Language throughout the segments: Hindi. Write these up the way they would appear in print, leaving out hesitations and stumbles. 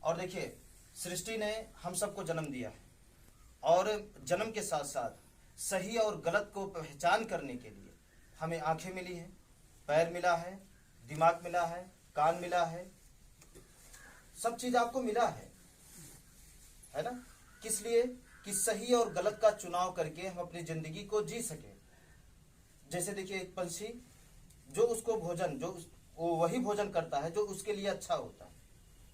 और देखिए, सृष्टि ने हम सबको जन्म दिया है और जन्म के साथ साथ सही और गलत को पहचान करने के लिए हमें आंखें मिली हैं, पैर मिला है, दिमाग मिला है, कान मिला है, सब चीज आपको मिला है ना। किस लिए? कि सही और गलत का चुनाव करके हम अपनी जिंदगी को जी सके। जैसे देखिए, एक पंछी जो उसको भोजन वो वही भोजन करता है जो उसके लिए अच्छा होता है,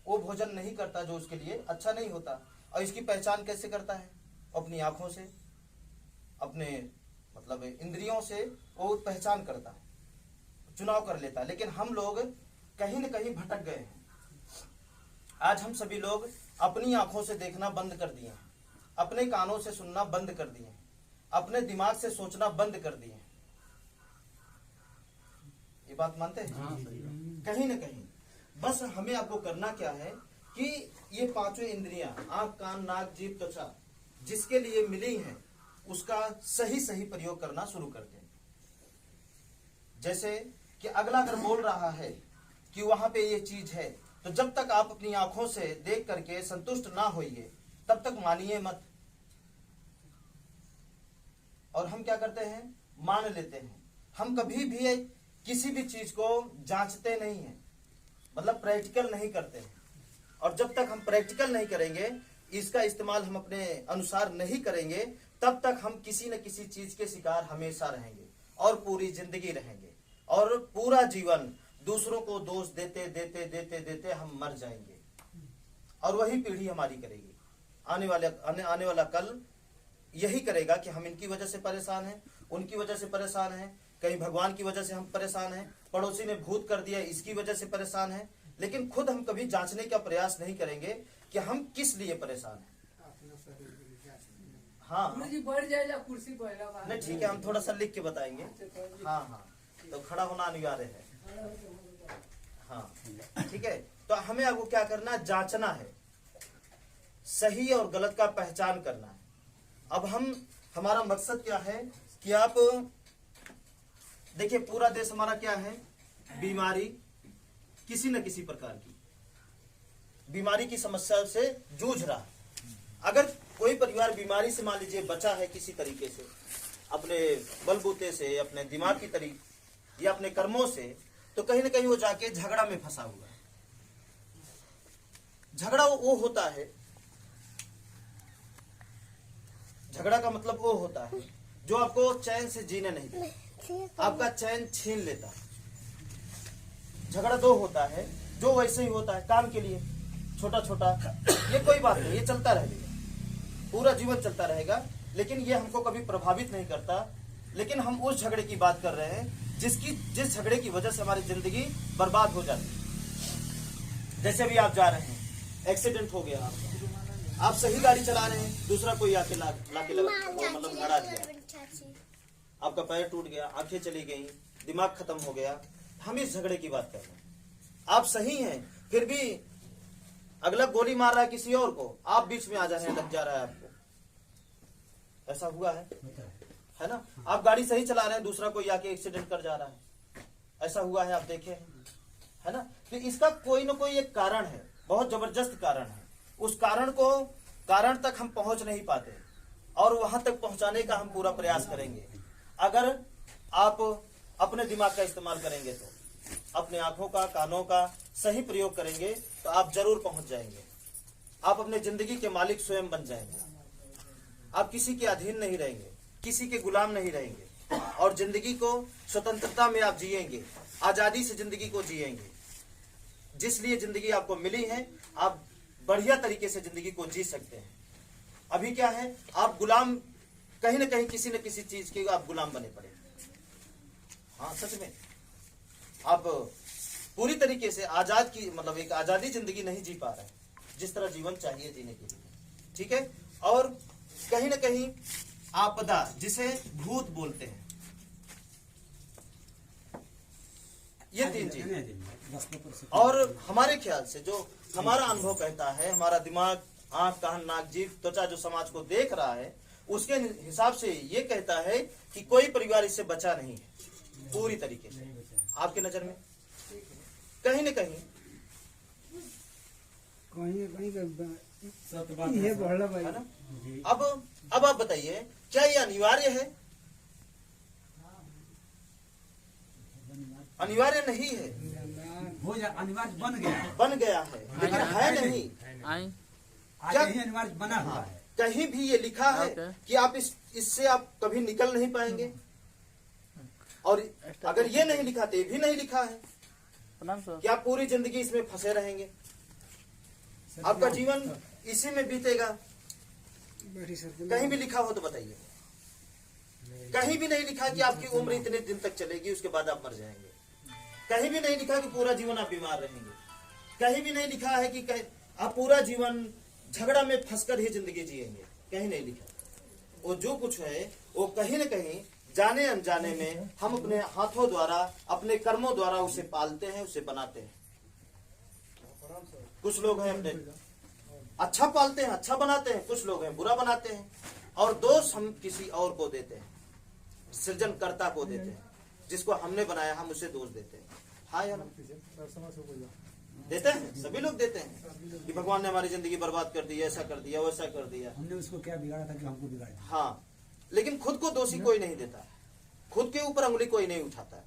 वो भोजन नहीं करता जो उसके लिए अच्छा नहीं होता। और इसकी पहचान कैसे करता है? अपनी आंखों से, अपने मतलब इंद्रियों से वो पहचान करता है, चुनाव कर लेता है। लेकिन हम लोग कहीं न कहीं भटक गए हैं। आज हम सभी लोग अपनी आंखों से देखना बंद कर दिए हैं, अपने कानों से सुनना बंद कर दिए हैं, अपने दिमाग से सोचना बंद कर दिए हैं। ये बात मानते हैं? कहीं न कहीं बस हमें आपको करना क्या है कि ये पांचों इंद्रियां, आंख, कान, नाक, जीभ, त्वचा, जिसके लिए मिली हैं उसका सही सही प्रयोग करना शुरू कर दें। जैसे कि अगला अगर बोल रहा है कि वहां पे ये चीज है, तो जब तक आप अपनी आंखों से देख करके संतुष्ट ना होइए तब तक मानिए मत। और हम क्या करते हैं? मान लेते हैं। हम कभी भी किसी भी चीज को जांचते नहीं हैं, मतलब प्रैक्टिकल नहीं करते हैं। और जब तक हम प्रैक्टिकल नहीं करेंगे, इसका इस्तेमाल हम अपने अनुसार नहीं करेंगे, तब तक हम किसी न किसी चीज के शिकार हमेशा रहेंगे और पूरी जिंदगी रहेंगे। और पूरा जीवन दूसरों को दोष देते देते देते देते हम मर जाएंगे। और वही पीढ़ी हमारी करेगी। आने वाला कल यही करेगा कि हम इनकी वजह से परेशान हैं, उनकी वजह से परेशान हैं, कहीं भगवान की वजह से हम परेशान हैं, पड़ोसी ने भूत कर दिया इसकी वजह से परेशान हैं। लेकिन खुद हम कभी जांचने का प्रयास नहीं करेंगे कि हम किस लिए परेशान हैं। हाँ बढ़ जाएगा कुर्सी पर। नहीं, ठीक है, हम थोड़ा सा लिख के बताएंगे। हाँ, तो खड़ा होना अनिवार्य है। हाँ, ठीक है। तो हमें आपको क्या करना है? जांचना है, सही और गलत का पहचान करना है। अब हमारा मकसद क्या है कि आप देखिए, पूरा देश हमारा क्या है? बीमारी, किसी न किसी प्रकार की बीमारी की समस्या से जूझ रहा है। अगर कोई परिवार बीमारी से मान लीजिए बचा है किसी तरीके से, अपने बलबूते से, अपने दिमाग की तरीके या अपने कर्मों से, तो कहीं न कहीं वो जाके झगड़ा में फंसा हुआ है। झगड़ा वो होता है, झगड़ा का मतलब वो होता है जो आपको चैन से जीने नहीं देता, आपका चैन छीन लेता है। झगड़ा दो होता है, जो वैसे ही होता है काम के लिए, छोटा छोटा, ये कोई बात नहीं, ये चलता रहेगा, पूरा जीवन चलता रहेगा। लेकिन ये हमको कभी प्रभावित नहीं करता। लेकिन हम उस झगड़े की बात कर रहे हैं जिस झगड़े की वजह से हमारी जिंदगी बर्बाद हो जाती है। जैसे अभी आप जा रहे हैं, एक्सीडेंट हो गया, आप सही गाड़ी चला रहे हैं, दूसरा कोई आके लाके मतलब लड़ा दिया, आपका पैर टूट गया, आंखें चली गई, दिमाग खत्म हो गया। हम इस झगड़े की बात कर रहे हैं। आप सही हैं, फिर भी अगला गोली मार रहा है किसी और को, आप बीच में आ जा रहे हैं, लग जा रहा है आपको। ऐसा हुआ है ना? आप गाड़ी सही चला रहे हैं, दूसरा कोई आके एक्सीडेंट कर जा रहा है, ऐसा हुआ है, आप देखे है ना? तो इसका कोई ना कोई एक कारण है, बहुत जबरदस्त कारण है। उस कारण तक हम पहुंच नहीं पाते, और वहां तक पहुंचाने का हम पूरा प्रयास करेंगे। अगर आप अपने दिमाग का इस्तेमाल करेंगे, तो अपने आंखों का, कानों का सही प्रयोग करेंगे, तो आप जरूर पहुंच जाएंगे। आप अपने जिंदगी के मालिक स्वयं बन जाएंगे। आप किसी के अधीन नहीं रहेंगे, किसी के गुलाम नहीं रहेंगे, और जिंदगी को स्वतंत्रता में आप जिएंगे, आजादी से जिंदगी को जिएंगे। जिस लिए जिंदगी आपको मिली है, आप बढ़िया तरीके से जिंदगी को जी सकते हैं। अभी क्या है? आप गुलाम, कहीं न कहीं किसी न किसी चीज के आप गुलाम बने पड़े। हाँ, सच में आप पूरी तरीके से आजाद की मतलब एक आजादी जिंदगी नहीं जी पा रहे हैं, जिस तरह जीवन चाहिए जीने के लिए। ठीक है? और कहीं न कहीं आपदा, जिसे भूत बोलते हैं, ये तीन चीज। और हमारे ख्याल से जो हमारा अनुभव कहता है, हमारा दिमाग, आंख, कान, नाक, जीभ, त्वचा जो समाज को देख रहा है, उसके हिसाब से ये कहता है कि कोई परिवार इससे बचा नहीं है पूरी तरीके से। आपके नजर में कहीं न कहीं कहीं कहीं सत्य बात ये है सर। बढ़ला भाई है ना। जी। अब आप बताइए, क्या ये अनिवार्य है? अनिवार्य नहीं है, हो जा अनिवार्य बन गया, बन गया है, लेकिन है नहीं। आज क्या- यही अनिवार्य बना हुआ है। कहीं भी ये लिखा है कि आप इससे आप कभी निकल नहीं पाएंगे, और अगर ये नहीं लिखा तो ये भी नहीं लिखा है कि आप पूरी जिंदगी इसमें फंसे रहेंगे, आपका जीवन इसी में बीतेगा। बड़ी सर कहीं भी लिखा हो तो बताइए। कहीं भी नहीं लिखा कि आपकी उम्र इतने दिन तक चलेगी, उसके बाद आप मर जाएंगे। कहीं भी नहीं लिखा कि पूरा जीवन आप बीमार रहेंगे। कहीं भी नहीं लिखा है कि आप पूरा जीवन झगड़ा में फंसकर ही जिंदगी जिएंगे। कहीं नहीं लिखा। वो जो कुछ है वो कहीं न कहीं जाने अनजाने में हम अपने हाथों द्वारा, अपने कर्मों द्वारा उसे पालते हैं, उसे बनाते हैं। कुछ लोग हैं अपने अच्छा पालते हैं, अच्छा बनाते हैं, कुछ लोग हैं बुरा बनाते हैं, और दोष हम किसी और को देते हैं, सृजनकर्ता को देते हैं। जिसको हमने बनाया हम उसे दोष देते हैं। हाँ या ना? देते हैं, सभी लोग देते हैं कि भगवान ने हमारी जिंदगी बर्बाद कर दी, ऐसा कर दिया, वैसा कर दिया। हमने उसको क्या बिगाड़ा था कि हमको बिगाड़ा। हाँ, लेकिन खुद को दोषी कोई नहीं देता है, खुद के ऊपर उंगली कोई नहीं उठाता है।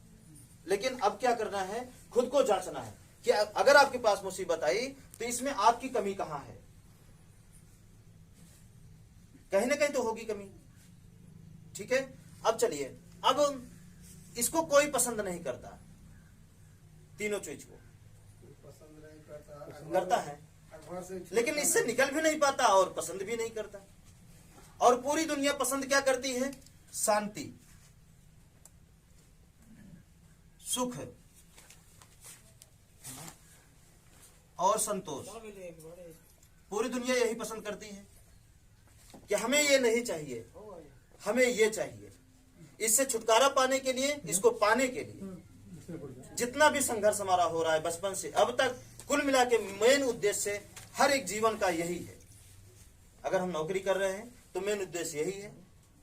लेकिन अब क्या करना है, खुद को जांचना है कि अगर आपके पास मुसीबत आई तो इसमें आपकी कमी कहाँ है। कहीं ना कहीं तो होगी कमी। ठीक है, अब चलिए, अब इसको कोई पसंद नहीं करता, तीनों चीज को करता है, लेकिन इससे निकल भी नहीं पाता और पसंद भी नहीं करता। और पूरी दुनिया पसंद क्या करती है? शांति, सुख और संतोष। पूरी दुनिया यही पसंद करती है कि हमें ये नहीं चाहिए, हमें ये चाहिए। इससे छुटकारा पाने के लिए, इसको पाने के लिए जितना भी संघर्ष हमारा हो रहा है बचपन से अब तक, कुल मिला के मेन उद्देश्य हर एक जीवन का यही है। अगर हम नौकरी कर रहे हैं तो मेन उद्देश्य यही है,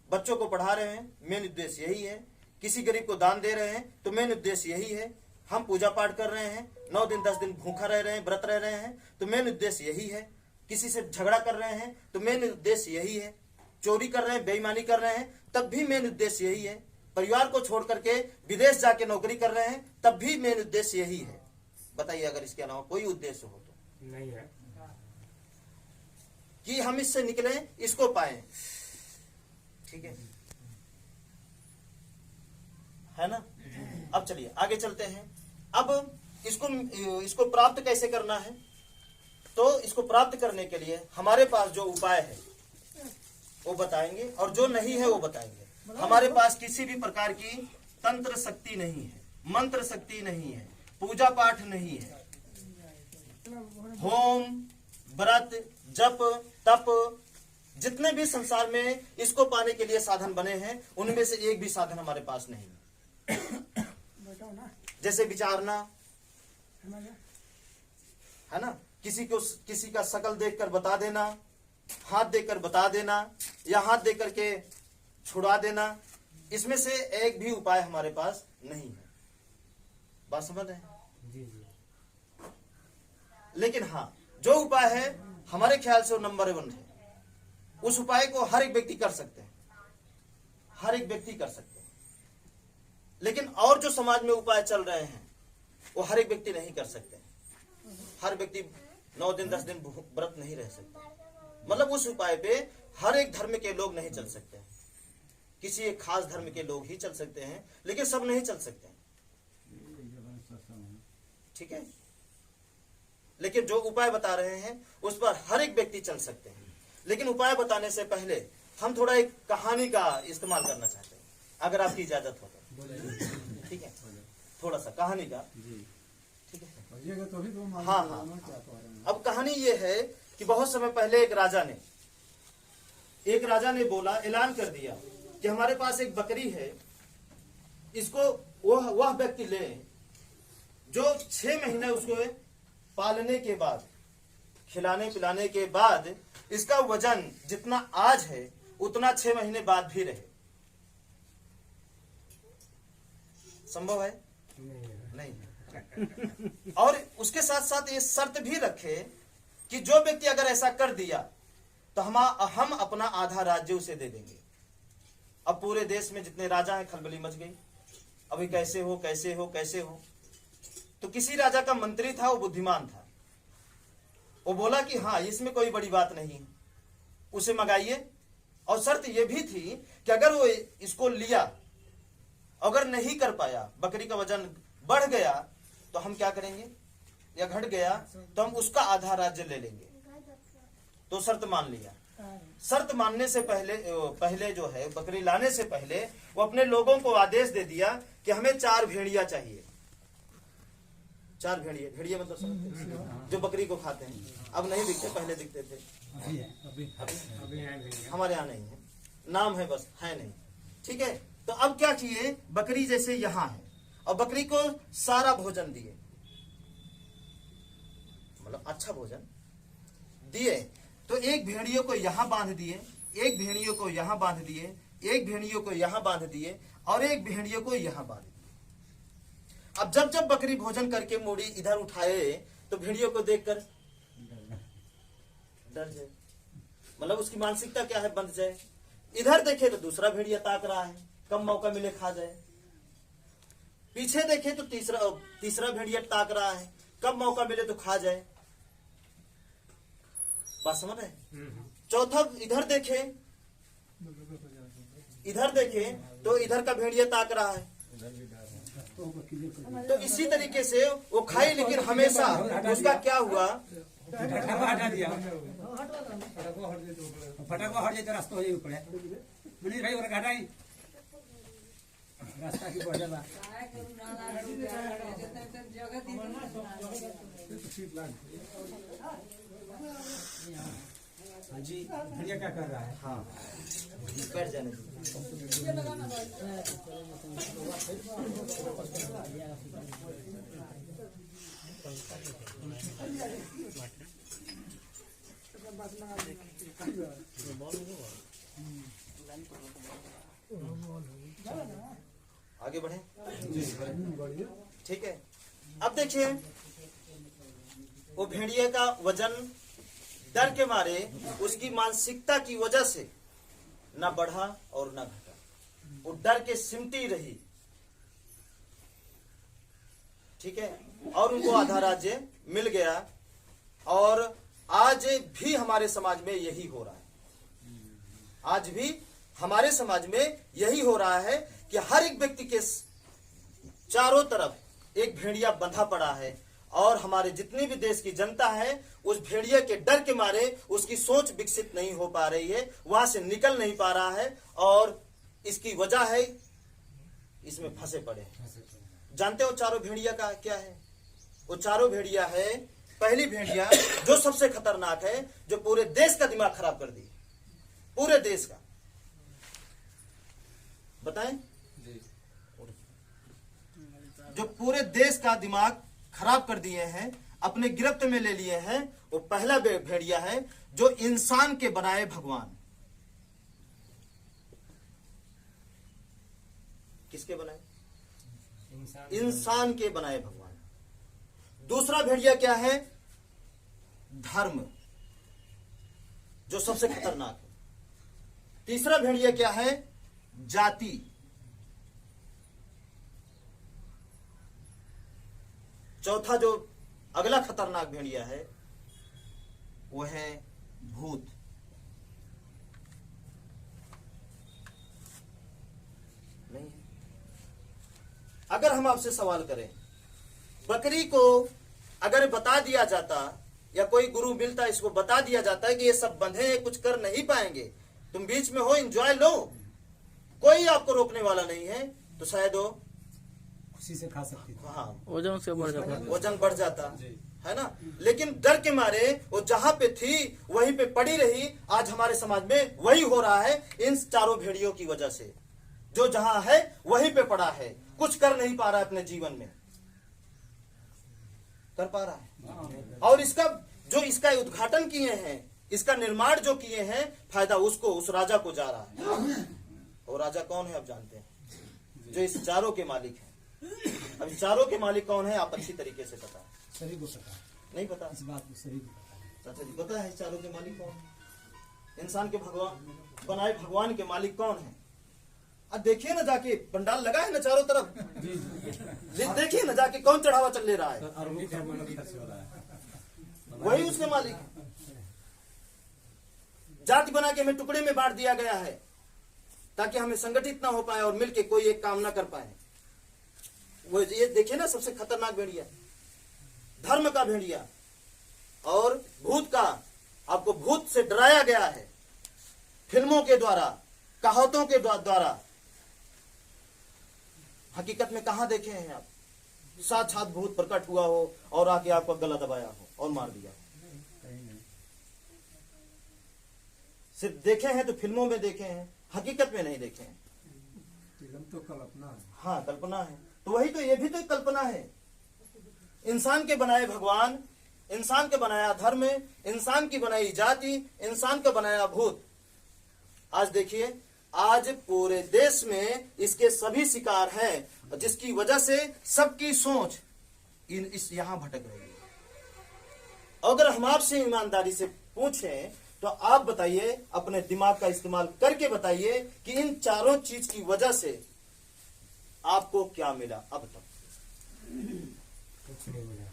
बच्चों को पढ़ा रहे हैं मेन उद्देश्य यही है, किसी गरीब को दान दे रहे हैं तो मेन उद्देश्य यही है, हम पूजा पाठ कर रहे हैं, 9 दिन 10 दिन भूखा रह रहे हैं, व्रत रह रहे हैं तो मेन उद्देश्य यही है, किसी से झगड़ा कर रहे हैं तो मेन उद्देश्य यही है, चोरी कर रहे हैं, बेईमानी कर रहे हैं तब भी मेन उद्देश्य यही है, परिवार को छोड़ करके विदेश जाके नौकरी कर रहे हैं तब भी मेन उद्देश्य यही है। बताइए, अगर इसके अलावा कोई उद्देश्य हो तो नहीं है कि हम इससे निकले, इसको पाए। ठीक है ना। अब चलिए आगे चलते हैं। अब इसको प्राप्त कैसे करना है? तो इसको प्राप्त करने के लिए हमारे पास जो उपाय है वो बताएंगे, और जो नहीं है वो बताएंगे। हमारे पास किसी भी प्रकार की तंत्र शक्ति नहीं है, मंत्र शक्ति नहीं है, पूजा पाठ नहीं है, होम व्रत जप तप जितने भी संसार में इसको पाने के लिए साधन बने हैं उनमें से एक भी साधन हमारे पास नहीं है। जैसे विचारना है ना, किसी का शकल देखकर बता देना, हाथ देकर बता देना, या हाथ देकर के छुड़ा देना, इसमें से एक भी उपाय हमारे पास नहीं है। बात समझ रहे हैं? जी जी। लेकिन हाँ, जो उपाय है हमारे ख्याल से वो नंबर 1 है। उस उपाय को हर एक व्यक्ति कर सकते हैं, हर एक व्यक्ति कर सकते हैं। लेकिन और जो समाज में उपाय चल रहे हैं वो हर एक व्यक्ति नहीं कर सकते। हर व्यक्ति 9 दिन 10 दिन व्रत नहीं रह सकता। मतलब उस उपाय पे हर एक धर्म के लोग नहीं चल सकते हैं, किसी एक खास धर्म के लोग ही चल सकते हैं, लेकिन सब नहीं चल सकते। ठीक है, लेकिन जो उपाय बता रहे हैं उस पर हर एक व्यक्ति चल सकते हैं। लेकिन उपाय बताने से पहले हम थोड़ा एक कहानी का इस्तेमाल करना चाहते हैं, अगर आपकी इजाजत हो तो। ठीक है, थोड़ा सा कहानी का। ठीक है, हाँ हाँ। अब कहानी ये है कि बहुत समय पहले एक राजा ने बोला, ऐलान कर दिया कि हमारे पास एक बकरी है, इसको वह व्यक्ति ले जो 6 महीने उसको पालने के बाद, खिलाने पिलाने के बाद इसका वजन जितना आज है उतना 6 महीने बाद भी रहे। संभव है? नहीं। और उसके साथ साथ ये शर्त भी रखे कि जो व्यक्ति अगर ऐसा कर दिया तो हम अपना आधा राज्य उसे दे देंगे। अब पूरे देश में जितने राजा हैं खलबली मच गई, अभी कैसे हो कैसे हो कैसे हो। तो किसी राजा का मंत्री था, वो बुद्धिमान था, वो बोला कि हाँ इसमें कोई बड़ी बात नहीं है, उसे मंगाइए। और शर्त यह भी थी कि अगर वो इसको लिया, अगर नहीं कर पाया, बकरी का वजन बढ़ गया तो हम क्या करेंगे, या घट गया तो हम उसका आधा राज्य ले लेंगे। तो शर्त मान लिया। शर्त मानने से पहले जो है, बकरी लाने से पहले वो अपने लोगों को आदेश दे दिया कि हमें 4 भेड़िया चाहिए। 4 भेड़िया, भेड़िया मतलब समझते हैं? जो बकरी को खाते हैं। अब नहीं दिखते, पहले दिखते थे। हमारे यहाँ नहीं है, नाम है बस, है नहीं। ठीक है, तो अब क्या किए, बकरी जैसे यहाँ है और बकरी को सारा भोजन दिए, मतलब अच्छा भोजन दिए। तो एक भेड़ियों को यहां बांध दिए, एक भेड़ियों को यहां बांध दिए, एक भेड़ियों को यहां बांध दिए और एक भेड़ियों को यहां बांध दिए। अब जब जब बकरी भोजन करके मूड़ी इधर उठाए तो भेड़ियों को देखकर डर जाए, मतलब उसकी मानसिकता क्या है, बंध जाए। इधर देखे तो दूसरा भेड़िया ताक रहा है, कम मौका मिले खा जाए। पीछे देखे तो तीसरा भेड़िया ताक रहा है, कब मौका मिले तो खा जाए। बात समझ रहे? चौथा इधर देखे तो इधर का भेड़िया ताक रहा है। तो इसी तरीके से वो खाई, लेकिन हमेशा उसका क्या हुआ, हटा दिया, फटाको हट जाए तो रास्ता हो जाए ऊपर है। मैंने भाई और हटाई रास्ता की बढ़ जाला। हाँ जी, भैया क्या कर रहा है? हाँ बैठ जाने आगे बढ़े। ठीक है, अब देखिए वो भेड़िए का वजन डर के मारे, उसकी मानसिकता की वजह से ना बढ़ा और ना घटा, वो डर के सिमटी रही। ठीक है, और उनको आधा राज्य मिल गया। और आज भी हमारे समाज में यही हो रहा है, आज भी हमारे समाज में यही हो रहा है कि हर एक व्यक्ति के चारों तरफ एक भेड़िया बंधा पड़ा है। और हमारे जितनी भी देश की जनता है, उस भेड़िया के डर के मारे उसकी सोच विकसित नहीं हो पा रही है, वहां से निकल नहीं पा रहा है। और इसकी वजह है, इसमें फंसे पड़े हैं। जानते हो चारों भेड़िया का क्या है? वो चारों भेड़िया है, पहली भेड़िया जो सबसे खतरनाक है, जो पूरे देश का दिमाग खराब कर दी, पूरे देश का। बताएं? जो पूरे देश का दिमाग खराब कर दिए हैं, अपने गिरफ्त में ले लिए हैं, वो पहला भेड़िया है जो इंसान के बनाए भगवान। किसके बनाए? इंसान के बनाए भगवान। दूसरा भेड़िया क्या है? धर्म, जो सबसे खतरनाक है। तीसरा भेड़िया क्या है? जाति। चौथा जो अगला खतरनाक भेड़िया है वो है भूत। नहीं है। अगर हम आपसे सवाल करें, बकरी को अगर बता दिया जाता, या कोई गुरु मिलता, इसको बता दिया जाता है कि ये सब बंधे हैं, कुछ कर नहीं पाएंगे, तुम बीच में हो, एंजॉय लो, कोई आपको रोकने वाला नहीं है, तो शायद वो खुशी से खा सकती थी। हाँ, वजन से बढ़ जाता है। वजन बढ़ जाता है ना। लेकिन डर के मारे वो जहां पे थी वहीं पे पड़ी रही। आज हमारे समाज में वही हो रहा है, इन चारों भेड़ियों की वजह से। जो जहां है वहीं पे पड़ा है, कुछ कर नहीं पा रहा है अपने जीवन में, कर पा रहा है। और इसका उद्घाटन किए हैं, इसका निर्माण जो किए हैं, फायदा उसको, उस राजा को जा रहा है। और राजा कौन है आप जानते हैं? जो इस चारों के मालिक है। अब चारों के मालिक कौन है आप अच्छी तरीके से पता है? सभी को पता है। नहीं पता? इस बात को सभी को पता है। चाचा जी पता है चारों के मालिक कौन है? इंसान के भगवान बनाए भगवान के मालिक कौन है? अब देखिए ना जाके पंडाल लगा है ना चारों तरफ, देखिए ना जाके कौन चढ़ावा चल ले रहा है, वही उसके मालिक है। जाति बना के हमें टुकड़े में बांट दिया गया है ताकि हमें संगठित ना हो पाए और मिलके कोई एक काम ना कर पाए। वो ये देखिए ना, सबसे खतरनाक भेड़िया धर्म का भेड़िया और भूत का, आपको भूत से डराया गया है फिल्मों के द्वारा, कहावतों के द्वारा। हकीकत में कहां देखे हैं आप साक्षात भूत प्रकट हुआ हो और आके आपका गला दबाया हो और मार दिया? सिर्फ देखे हैं तो फिल्मों में देखे हैं, हकीकत में नहीं देखे हैं। फिल्म तो कल्पना है। हाँ कल्पना है, तो वही तो, ये भी तो कल्पना है। इंसान के बनाए भगवान, इंसान के बनाया धर्म, इंसान की बनाई जाति, इंसान का बनाया भूत। आज देखिए, आज पूरे देश में इसके सभी शिकार हैं, जिसकी वजह से सबकी सोच इस यहां भटक रही है। अगर हम आपसे ईमानदारी से पूछें तो आप बताइए, अपने दिमाग का इस्तेमाल करके बताइए कि इन चारों चीज की वजह से आपको क्या मिला अब तक? कुछ नहीं मिला।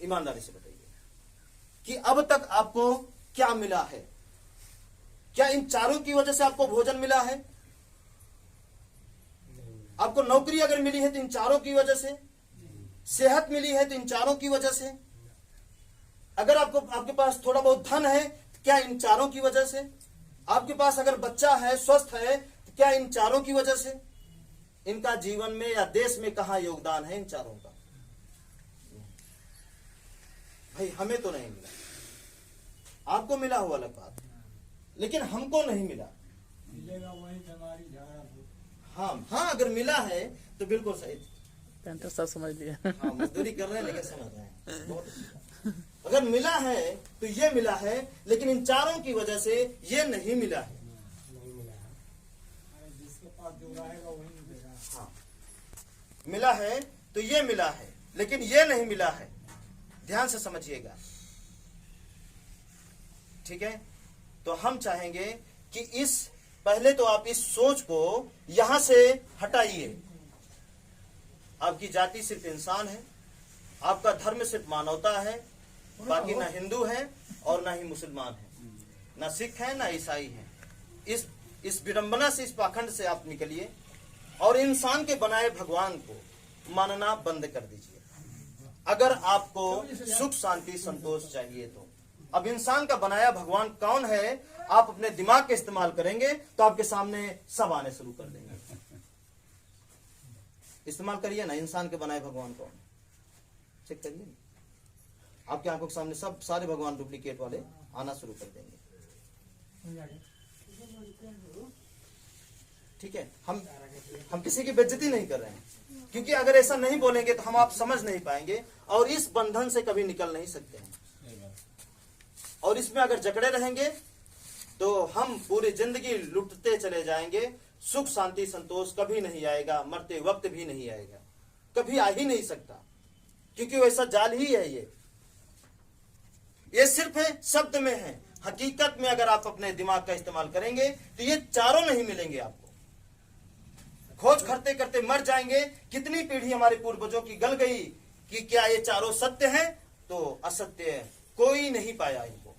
ईमानदारी से बताइए कि अब तक आपको क्या मिला है? क्या इन चारों की वजह से आपको भोजन मिला है? आपको नौकरी अगर मिली है तो इन चारों की वजह से, सेहत मिली है तो इन चारों की वजह से, अगर आपके पास थोड़ा बहुत धन है तो क्या इन चारों की वजह से, आपके पास अगर बच्चा है, स्वस्थ है, तो क्या इन चारों की वजह से? इनका जीवन में या देश में कहां योगदान है इन चारों का? भाई हमें तो नहीं मिला, आपको मिला हुआ अलग बात है, लेकिन हमको नहीं मिला। मिलेगा वही बीमारी झाड़ा। हाँ अगर मिला है तो बिल्कुल सही। तो सब समझ लिया। हाँ मजदूरी कर रहे हैं लेकिन समझ रहे हैं, बहुत अच्छा। अगर मिला है तो ये मिला है, लेकिन इन चारों की वजह से ये नहीं मिला है। नहीं मिला है। जिसके पास जो रहेगा वही मिलेगा। हाँ मिला है तो ये मिला है, लेकिन ये नहीं मिला है। ध्यान से समझिएगा, ठीक है? तो हम चाहेंगे कि पहले तो आप इस सोच को यहां से हटाइए। आपकी जाति सिर्फ इंसान है, आपका धर्म सिर्फ मानवता है, बाकी ना हिंदू है और ना ही मुसलमान है, ना सिख है ना ईसाई है। इस विडंबना से, इस पाखंड से आप निकलिए और इंसान के बनाए भगवान को मानना बंद कर दीजिए। अगर आपको सुख शांति संतोष चाहिए तो अब इंसान का बनाया भगवान कौन है, आप अपने दिमाग का इस्तेमाल करेंगे तो आपके सामने सब आने शुरू कर देंगे। इस्तेमाल करिए ना, इंसान के बनाए भगवान कौन है, चेक करिए ना। आपकी आंखों के सामने सब सारे भगवान डुप्लीकेट वाले आना शुरू कर देंगे। ठीक है, हम किसी की बेइज्जती नहीं कर रहे हैं, क्योंकि अगर ऐसा नहीं बोलेंगे तो हम आप समझ नहीं पाएंगे और इस बंधन से कभी निकल नहीं सकते हैं। और इसमें अगर जकड़े रहेंगे तो हम पूरी जिंदगी लुटते चले जाएंगे, सुख शांति संतोष कभी नहीं आएगा, मरते वक्त भी नहीं आएगा, कभी आ ही नहीं सकता, क्योंकि वैसा जाल ही है। ये सिर्फ है, शब्द में है। हकीकत में अगर आप अपने दिमाग का इस्तेमाल करेंगे तो ये चारों नहीं मिलेंगे आपको। खोज करते करते मर जाएंगे। कितनी पीढ़ी हमारे पूर्वजों की गल गई कि क्या ये चारों सत्य है तो असत्य है, कोई नहीं पाया इनको।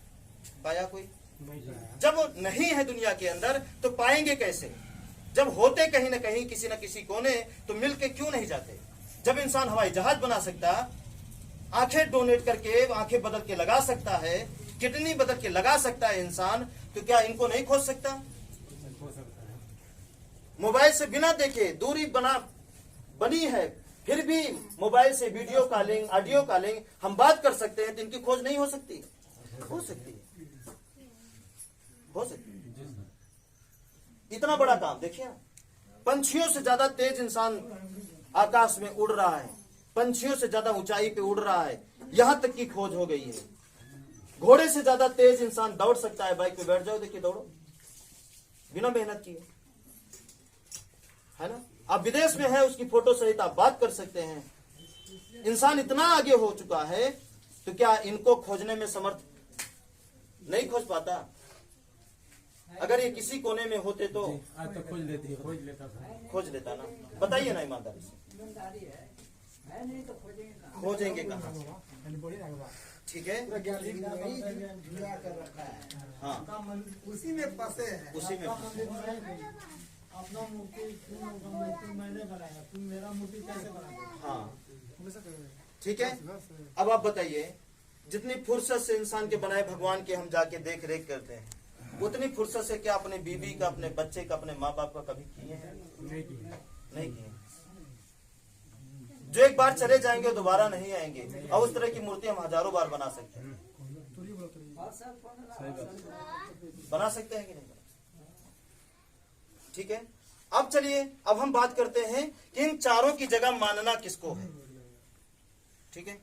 पाया कोई? जब वो नहीं है दुनिया के अंदर तो पाएंगे कैसे? जब होते कहीं ना कहीं किसी न किसी कोने तो मिलके क्यों नहीं जाते? जब इंसान हवाई जहाज बना सकता, आंखें डोनेट करके आंखें बदल के लगा सकता है, किडनी बदल के लगा सकता है इंसान, तो क्या इनको नहीं खोज सकता? मोबाइल से बिना देखे दूरी बनी है, फिर भी मोबाइल से वीडियो कॉलिंग, ऑडियो कॉलिंग हम बात कर सकते हैं, तो इनकी खोज नहीं हो सकती? हो सकती है, हो सकती है। इतना बड़ा काम देखिए, पंछियों से ज्यादा तेज इंसान आकाश में उड़ रहा है, पंछियों से ज्यादा ऊंचाई पे उड़ रहा है, यहां तक की खोज हो गई है। घोड़े से ज्यादा तेज इंसान दौड़ सकता है। बाइक पे बैठ जाओ, देखिए दौड़ो, बिना मेहनत किए, है ना? आप विदेश में है, उसकी फोटो सहित आप बात कर सकते हैं। इंसान इतना आगे हो चुका है, तो क्या इनको खोजने में समर्थ नहीं खोज पाता? अगर ये किसी कोने में होते तो आज तो खोज लेती है, खोज लेता था। खोज लेता ना। बताइए ना ईमानदारी से, ईमानदारी है नहीं तो खोजेंगे कहाँ? खोजेंगे कहाँ से? ठीक है, जुड़ा कर रखा है, हाँ, उसी में फंसे हैं। उसी में फंसे। अपना मूर्ति मैंने बनाया, तुम मेरा मूर्ति कैसे बनाया? हाँ, ठीक है। अब आप बताइए, जितनी फुर्सत से इंसान के बनाए भगवान के हम जाके देख रेख करते हैं, उतनी फुर्सत से क्या अपने बीवी का, अपने बच्चे का, अपने माँ बाप का कभी किए हैं? नहीं किए। जो एक बार चले जाएंगे दोबारा नहीं आएंगे, और उस तरह की मूर्ति हम हजारों बार बना सकते हैं। बना सकते हैं कि नहीं? ठीक है। अब चलिए, अब हम बात करते हैं कि इन चारों की जगह मानना किसको है। ठीक है,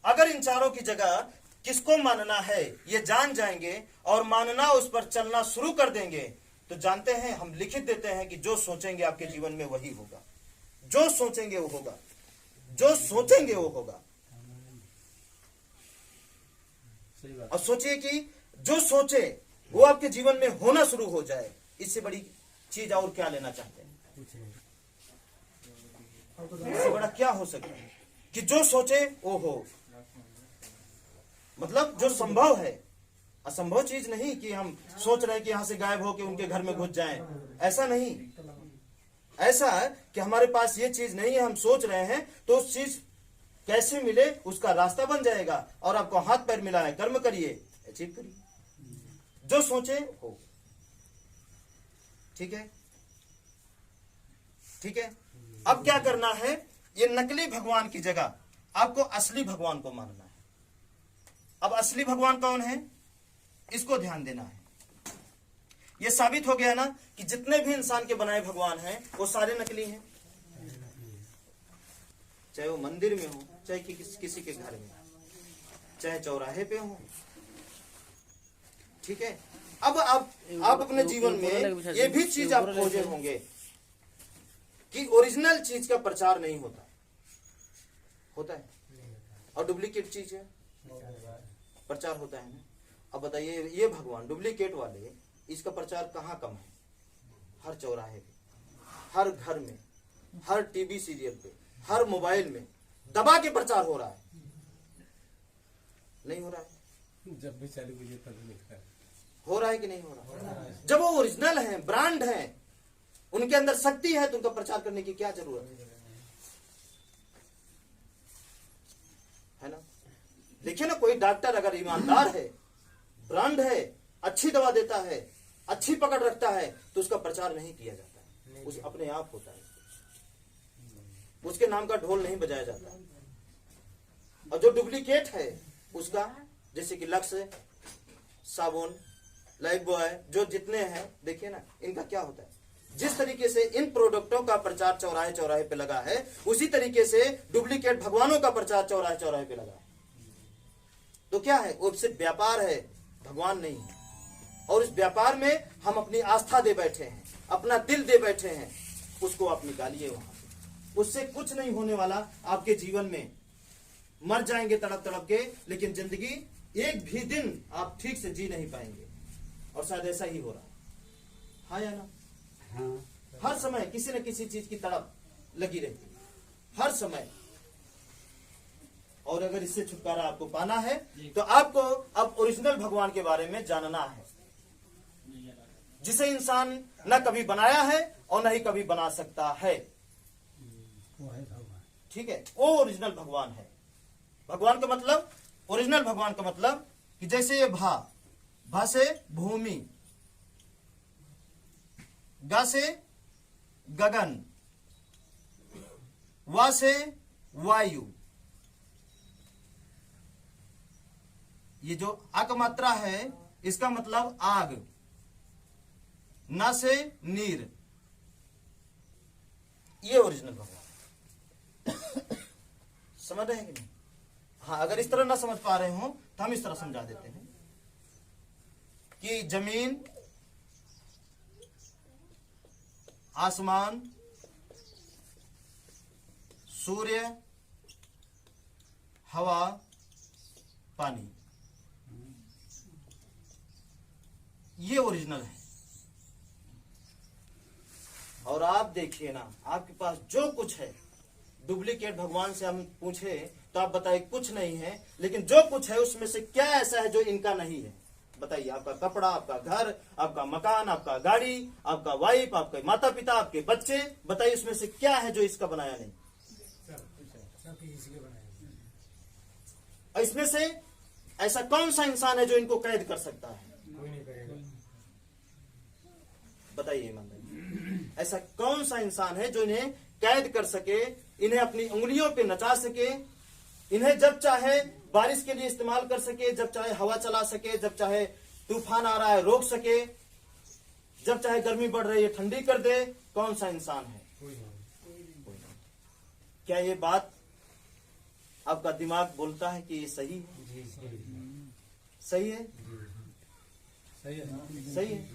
अगर इन चारों की जगह किसको मानना है ये जान जाएंगे और मानना, उस पर चलना शुरू कर देंगे, तो जानते हैं, हम लिखित देते हैं कि जो सोचेंगे आपके जीवन में वही होगा। जो सोचेंगे वो होगा, जो सोचेंगे वो होगा। और सोचिए कि जो सोचे वो आपके जीवन में होना शुरू हो जाए, इससे बड़ी चीज और क्या लेना चाहते हैं? इससे बड़ा क्या हो सकता है कि जो सोचे वो हो? मतलब जो संभव है, असंभव चीज नहीं कि हम सोच रहे हैं कि यहां से गायब होकर उनके घर में घुस जाएं। ऐसा नहीं, ऐसा है कि हमारे पास ये चीज नहीं है, हम सोच रहे हैं, तो उस चीज कैसे मिले उसका रास्ता बन जाएगा, और आपको हाथ पैर मिला है, कर्म करिए, अचीव करिए, जो सोचे हो। ठीक है, ठीक है। अब क्या करना है, ये नकली भगवान की जगह आपको असली भगवान को मानना है। अब असली भगवान कौन है, इसको ध्यान देना है। यह साबित हो गया ना कि जितने भी इंसान के बनाए भगवान हैं वो सारे नकली हैं, चाहे वो मंदिर में हो, चाहे किसी के घर में, चाहे चौराहे पे हो। ठीक है। अब आप अपने जीवन में ये भी चीज आप खोजे होंगे कि ओरिजिनल चीज का प्रचार नहीं होता, होता है, और डुप्लीकेट चीज है प्रचार होता है ना। अब बताइए, ये भगवान डुप्लीकेट वाले, इसका प्रचार कहाँ कम है? हर चौराहे पे, हर घर में, हर टीवी सीरियल पे, हर मोबाइल में दबा के प्रचार हो रहा है। नहीं हो रहा है? जब भी चालू कीजिए तब लिखता है। हो रहा है कि नहीं हो रहा है? जब वो ओरिजिनल है, ब्रांड है, उनके अंदर शक्ति है, तो उनका प्रचार करने की क्या जरूरत है ना? देखिए ना, कोई डॉक्टर अगर ईमानदार है, ब्रांड है, अच्छी दवा देता है, अच्छी पकड़ रखता है, तो उसका प्रचार नहीं किया जाता है, उस अपने आप होता है, उसके नाम का ढोल नहीं बजाया जाता है। और जो डुप्लीकेट है उसका, जैसे कि लक्स, साबुन, लाइफ बॉय, जो जितने हैं, देखिए ना, इनका क्या होता है, जिस तरीके से इन प्रोडक्टों का प्रचार चौराहे चौराहे पे लगा है, उसी तरीके से डुप्लीकेट भगवानों का प्रचार चौराहे चौराहे पे लगा है। तो क्या है, वो सिर्फ व्यापार है, भगवान नहीं है। और इस व्यापार में हम अपनी आस्था दे बैठे हैं, अपना दिल दे बैठे हैं, उसको आप निकालिए वहां से। उससे कुछ नहीं होने वाला आपके जीवन में। मर जाएंगे तड़प तड़प के, लेकिन जिंदगी एक भी दिन आप ठीक से जी नहीं पाएंगे। और शायद ऐसा ही हो रहा है, हाँ या ना? हाँ। हर समय किसी न किसी चीज की तड़प लगी रहती है, हर समय। और अगर इससे छुटकारा आपको पाना है, तो आपको अब ओरिजिनल भगवान के बारे में जानना है, जिसे इंसान न कभी बनाया है और न ही कभी बना सकता है। वो है भगवान। ठीक है, वो ओरिजिनल भगवान है। भगवान का मतलब, ओरिजिनल भगवान का मतलब कि जैसे ये भा से भूमि, गा से गगन, वा से वायु, ये जो अक मात्रा है इसका मतलब आग, ना से नीर, ये ओरिजिनल भगवान। समझ रहे हैं कि नहीं? हाँ, अगर इस तरह ना समझ पा रहे हो तो हम इस तरह समझा देते हैं कि जमीन, आसमान, सूर्य, हवा, पानी, ये ओरिजिनल है। और आप देखिए ना, आपके पास जो कुछ है डुप्लीकेट भगवान से हम पूछे तो आप बताइए कुछ नहीं है, लेकिन जो कुछ है उसमें से क्या ऐसा है जो इनका नहीं है? बताइए। आपका कपड़ा, आपका घर, आपका मकान, आपका गाड़ी, आपका वाइफ, आपके माता पिता, आपके बच्चे, बताइए उसमें से क्या है जो इसका बनाया नहीं? सब किसी के बनाए। और इसमें से ऐसा कौन सा इंसान है जो इनको कैद कर सकता है? कोई नहीं करेगा। बताइए ईमानदारी, ऐसा कौन सा इंसान है जो इन्हें कैद कर सके, इन्हें अपनी उंगलियों पे नचा सके, इन्हें जब चाहे बारिश के लिए इस्तेमाल कर सके, जब चाहे हवा चला सके, जब चाहे तूफान आ रहा है रोक सके, जब चाहे गर्मी बढ़ रही है ठंडी कर दे? कौन सा इंसान है? कोई नहीं। क्या ये बात आपका दिमाग बोलता है कि ये सही है? जी सही सही है? सही है। सही है।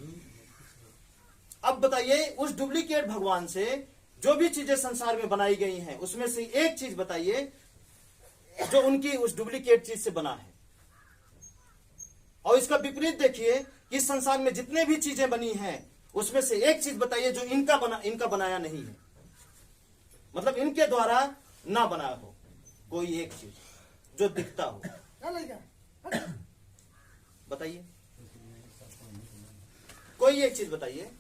अब बताइए, उस डुप्लीकेट भगवान से जो भी चीजें संसार में बनाई गई हैं उसमें से एक चीज बताइए जो उनकी उस डुप्लीकेट चीज से बना है। और इसका विपरीत देखिए कि इस संसार में जितने भी चीजें बनी हैं उसमें से एक चीज बताइए जो इनका बनाया नहीं है, मतलब इनके द्वारा ना बना हो कोई एक चीज जो दिखता हो। बताइए, कोई एक चीज बताइए।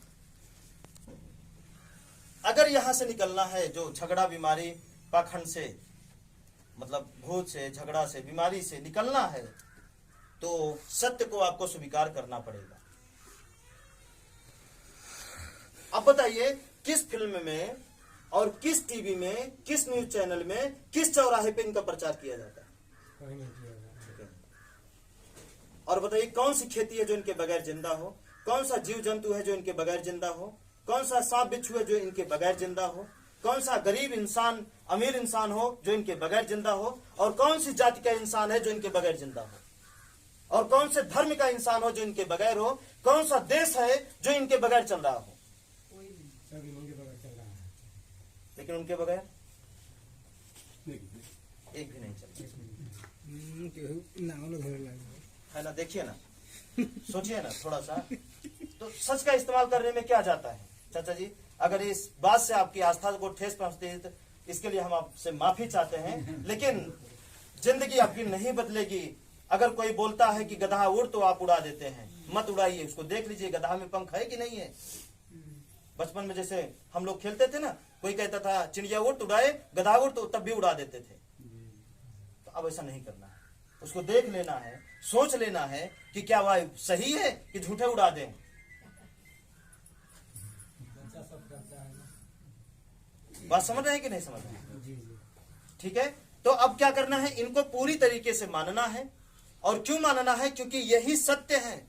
अगर यहां से निकलना है जो झगड़ा, बीमारी, पाखंड से, मतलब भूत से, झगड़ा से, बीमारी से निकलना है तो सत्य को आपको स्वीकार करना पड़ेगा। अब बताइए, किस फिल्म में और किस टीवी में, किस न्यूज चैनल में, किस चौराहे पे इनका प्रचार किया जाता है? कोई नहीं किया। और बताइए, कौन सी खेती है जो इनके बगैर जिंदा हो? कौन सा जीव जंतु है जो इनके बगैर जिंदा हो? कौन सा सांप बिच्छू है जो इनके बगैर जिंदा हो? कौन सा गरीब इंसान, अमीर इंसान हो जो इनके बगैर जिंदा हो? और कौन सी जाति का इंसान है जो इनके बगैर जिंदा हो? और कौन से धर्म का इंसान हो जो इनके बगैर हो? कौन सा देश है जो इनके बगैर चल रहा हो? सब इनके बगैर चल रहा है। लेकिन उनके बगैर एक भी नहीं चल रहा है ना। देखिए ना, सोचिए ना थोड़ा सा, तो सच का इस्तेमाल करने में क्या जाता है? चाचा जी, अगर इस बात से आपकी आस्था को ठेस पहुंचती है तो इसके लिए हम आपसे माफी चाहते हैं, लेकिन जिंदगी आपकी नहीं बदलेगी। अगर कोई बोलता है कि गधा उड़, तो आप उड़ा देते हैं। मत उड़ाइए उसको, देख लीजिए गधा में पंख है कि नहीं है। बचपन में जैसे हम लोग खेलते थे ना, कोई कहता था चिड़िया उड़ तो उड़ाए, गधा उड़, तो तब भी उड़ा देते थे। तो अब ऐसा नहीं करना है, उसको देख लेना है, सोच लेना है कि क्या वह सही है कि झूठे उड़ा दें। बात समझ रहे हैं कि नहीं समझ रहे हैं? ठीक है, तो अब क्या करना है? इनको पूरी तरीके से मानना है। और क्यों मानना है? क्योंकि यही सत्य है।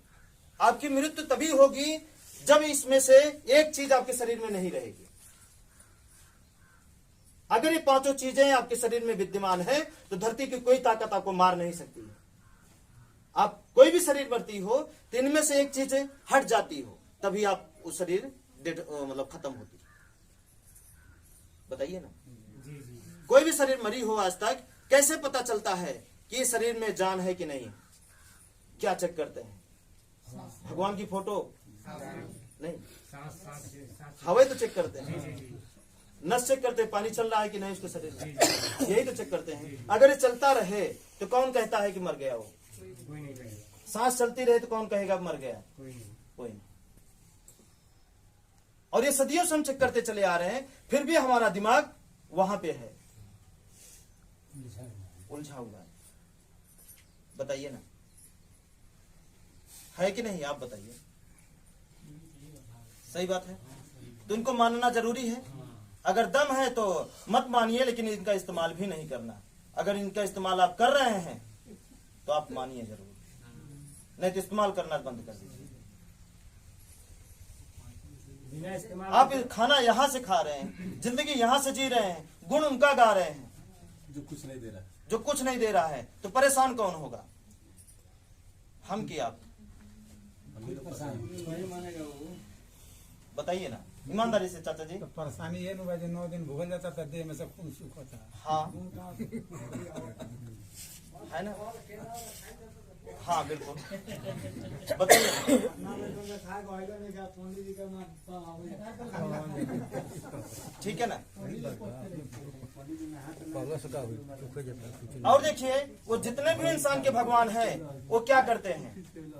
आपकी मृत्यु तभी होगी जब इसमें से एक चीज आपके शरीर में नहीं रहेगी। अगर ये पांचों चीजें आपके शरीर में विद्यमान है तो धरती की कोई ताकत आपको मार नहीं सकती है। आप कोई भी शरीर भर्ती हो तो इनमें से एक चीज हट जाती हो, तभी आप उस शरीर मतलब खत्म होती है। बताइए ना, कोई भी शरीर मरी हो आज तक, कैसे पता चलता है कि शरीर में जान है कि नहीं? क्या चेक करते हैं? भगवान की फोटो नहीं, हवा तो चेक करते हैं, नस चेक करते हैं, पानी चल रहा है कि नहीं उसके शरीर में, यही तो चेक करते हैं। अगर ये चलता रहे तो कौन कहता है कि मर गया वो? कोई नहीं करेगा। सांस चलती रहे तो कौन कहेगा मर गया? कोई नहीं। कोई नहीं। और ये सदियों से हम चेक करते चले आ रहे हैं, फिर भी हमारा दिमाग वहां पे है, उलझा हुआ है। बताइए ना, है कि नहीं? आप बताइए। सही बात है, तो इनको मानना जरूरी है। अगर दम है तो मत मानिए, लेकिन इनका इस्तेमाल भी नहीं करना। अगर इनका इस्तेमाल आप कर रहे हैं तो आप मानिए जरूर, नहीं तो इस्तेमाल करना बंद कर दीजिए। बिना इस्तेमाल आप खाना यहां से खा रहे हैं, जिंदगी यहां से जी रहे हैं, गुण उनका गा रहे हैं जो कुछ नहीं दे रहा। जो कुछ नहीं दे रहा है, तो परेशान कौन होगा? हम कि आप? वही मानेगा वो। बताइए ना ईमानदारी से चाचा जी। तो परेशानी ये नु भाई 9 दिन भूगल जाता था, देह में सब खून सुख होता है। हाँ, है ना? हाँ बिल्कुल, बताइए। अपना बेटों के खाए होएगा नहीं क्या पंडित जी का मान ठीक है ना? और देखिए, वो जितने भी इंसान के भगवान हैं, वो क्या करते हैं?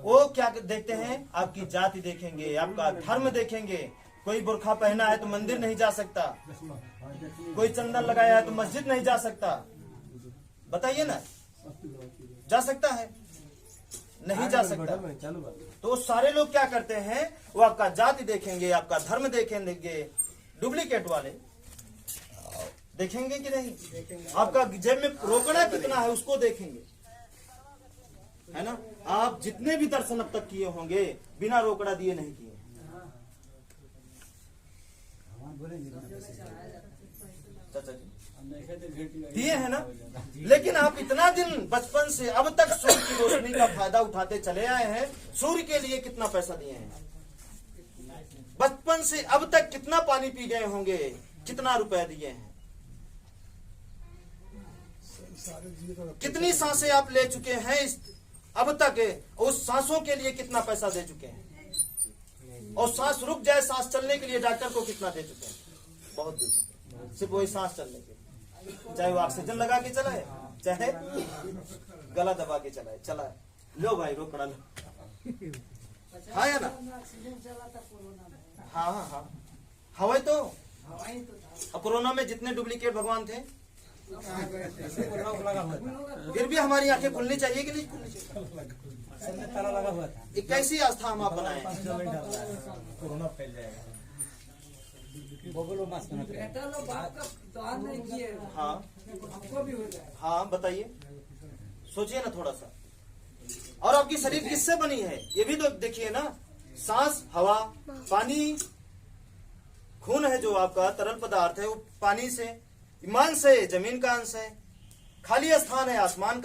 वो क्या देखते हैं? आपकी जाति देखेंगे, आपका धर्म देखेंगे। कोई बुर्खा पहना है तो मंदिर नहीं जा सकता, कोई चंदन लगाया है तो मस्जिद नहीं जा सकता। बताइए ना, जा सकता है? नहीं जा सकता। तो सारे लोग क्या करते हैं? वो आपका जाति देखेंगे, आपका धर्म देखेंगे। डुप्लीकेट वाले देखेंगे कि नहीं? आपका जेब में रोकड़ा कितना है उसको देखेंगे, है ना? आप जितने भी दर्शन अब तक किए होंगे बिना रोकड़ा दिए नहीं किए, चाचा जी दिए है ना? लेकिन आप इतना दिन बचपन से अब तक सूर्य की रोशनी का फायदा उठाते चले आए हैं। सूर्य के लिए कितना पैसा दिए हैं? बचपन से अब तक कितना पानी पी गए होंगे, कितना रुपए दिए हैं? कितनी सांसें आप ले चुके हैं अब तक? उस सांसों के लिए कितना पैसा दे चुके हैं? और सांस रुक जाए, सांस चलने के लिए डॉक्टर को कितना दे चुके हैं? बहुत दे चुके हैं, सिर्फ वही सांस चलने के लिए। चाहे वो ऑक्सीजन लगा के चलाए, चाहे गला दबा के चलाए। लो भाई रोकड़ा लो, हाँ या ना? हाँ हाँ हाँ, हवाई तो कोरोना में जितने डुप्लीकेट भगवान थे, फिर भी हमारी आंखें खुलनी चाहिए कि नहीं खुलनी चाहिए? ताला लगा हुआ था। एक कैसी आस्था हम आप बनाए? कोरोना फैल जाएगा। बबलो मास्क पहना था। बेटा लोग बाप का दान नहीं किए, हाँ हमको भी हो जाए। हाँ बताइए, सोचिए ना थोड़ा सा। और आपकी शरीर किससे बनी है ये भी तो देखिए ना। सांस, हवा, पानी, खून है जो आपका तरल पदार्थ है, वो पानी से, ईमान से जमीन का अंश है, खाली स्थान है आसमान का।